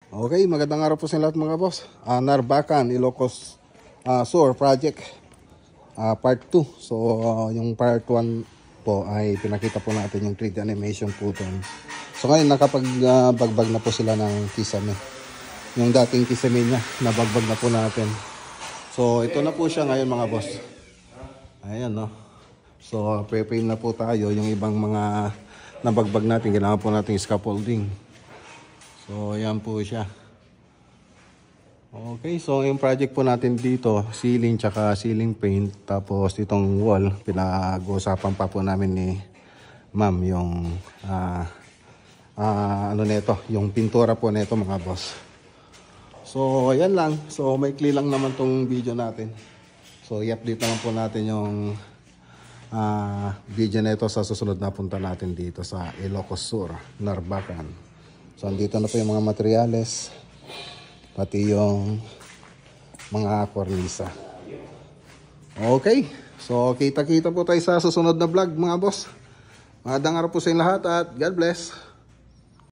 Okay, magandang araw po sa lahat mga boss. Narbacan, Ilocos Sur Project Part 2. So yung Part 1 po ay pinakita po natin yung 3D animation po doon. So ngayon nakapagbagbag na po sila ng kisame. Yung dating kisame niya, nabagbag na po natin. So ito na po siya ngayon mga boss. Ayan no. So pre-frame na po tayo. Yung ibang mga nabagbag natin, kailangan po natin scaffolding. So ayan po siya. Okay, so yung project po natin dito, ceiling tsaka ceiling paint. Tapos itong wall, pinag-uusapan pa po namin ni ma'am yung ano nito, yung pintura po nito mga boss. So ayan lang. So maikli lang naman tong video natin. So i-update naman po natin yung video nito sa susunod na punta natin dito sa Ilocos Sur, Narbacan. So andito na po yung mga materyales, pati yung mga kornisa. Okay, so kita-kita po tayo sa susunod na vlog mga boss. Magandang araw po sa inyo lahat at God bless.